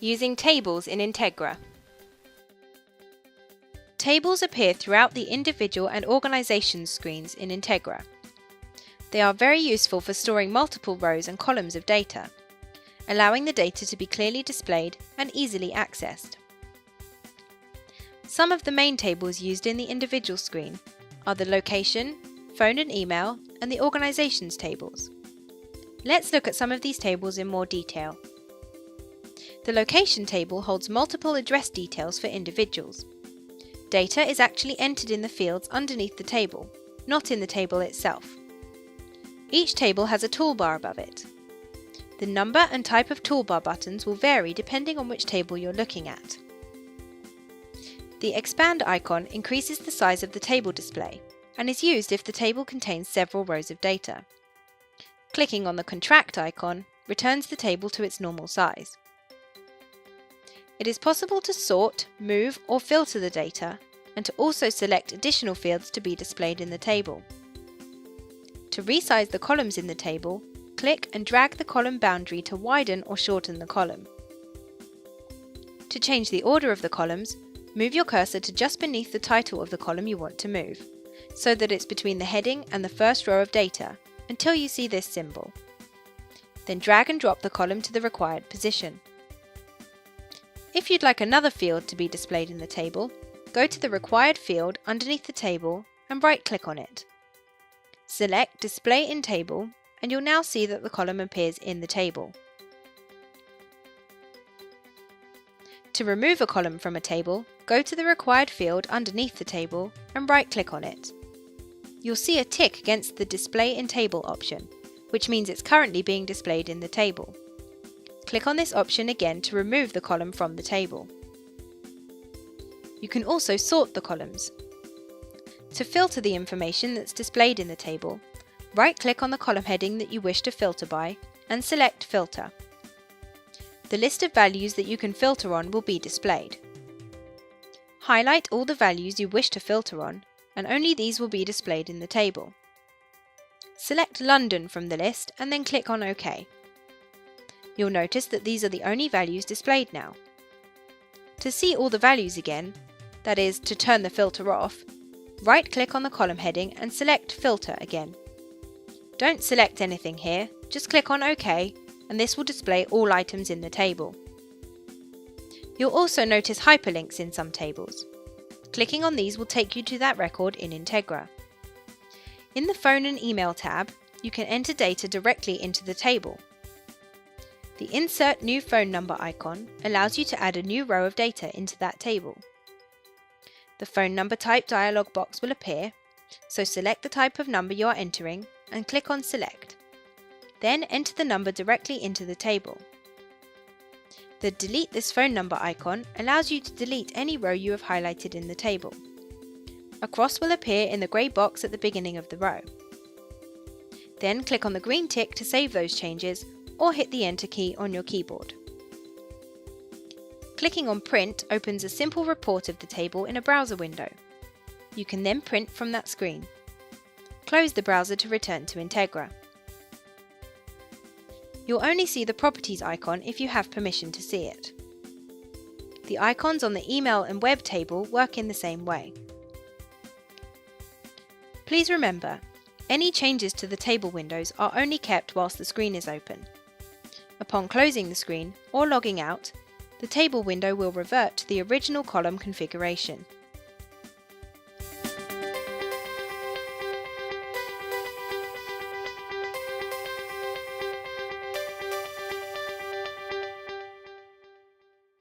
Using tables in Integra. Tables appear throughout the individual and organization screens in Integra. They are very useful for storing multiple rows and columns of data, allowing the data to be clearly displayed and easily accessed. Some of the main tables used in the individual screen are the location, phone and email, and the organizations tables. Let's look at some of these tables in more detail. The location table holds multiple address details for individuals. Data is actually entered in the fields underneath the table, not in the table itself. Each table has a toolbar above it. The number and type of toolbar buttons will vary depending on which table you're looking at. The expand icon increases the size of the table display and is used if the table contains several rows of data. Clicking on the contract icon returns the table to its normal size. It is possible to sort, move, or filter the data, and to also select additional fields to be displayed in the table. To resize the columns in the table, click and drag the column boundary to widen or shorten the column. To change the order of the columns, move your cursor to just beneath the title of the column you want to move, so that it's between the heading and the first row of data, until you see this symbol. Then drag and drop the column to the required position. If you'd like another field to be displayed in the table, go to the required field underneath the table and right-click on it. Select Display in Table, and you'll now see that the column appears in the table. To remove a column from a table, go to the required field underneath the table and right-click on it. You'll see a tick against the Display in Table option, which means it's currently being displayed in the table. Click on this option again to remove the column from the table. You can also sort the columns. To filter the information that's displayed in the table, right-click on the column heading that you wish to filter by and select Filter. The list of values that you can filter on will be displayed. Highlight all the values you wish to filter on, and only these will be displayed in the table. Select London from the list and then click on OK. You'll notice that these are the only values displayed now. To see all the values again, that is, to turn the filter off, right-click on the column heading and select Filter again. Don't select anything here, just click on OK, and this will display all items in the table. You'll also notice hyperlinks in some tables. Clicking on these will take you to that record in Integra. In the Phone and Email tab, you can enter data directly into the table. The Insert New Phone Number icon allows you to add a new row of data into that table. The phone number type dialog box will appear, so select the type of number you are entering and click on Select. Then enter the number directly into the table. The Delete this phone number icon allows you to delete any row you have highlighted in the table. A cross will appear in the grey box at the beginning of the row. Then click on the green tick to save those changes or hit the Enter key on your keyboard. Clicking on Print opens a simple report of the table in a browser window. You can then print from that screen. Close the browser to return to Integra. You'll only see the Properties icon if you have permission to see it. The icons on the Email and Web table work in the same way. Please remember, any changes to the table windows are only kept whilst the screen is open. Upon closing the screen or logging out, the table window will revert to the original column configuration.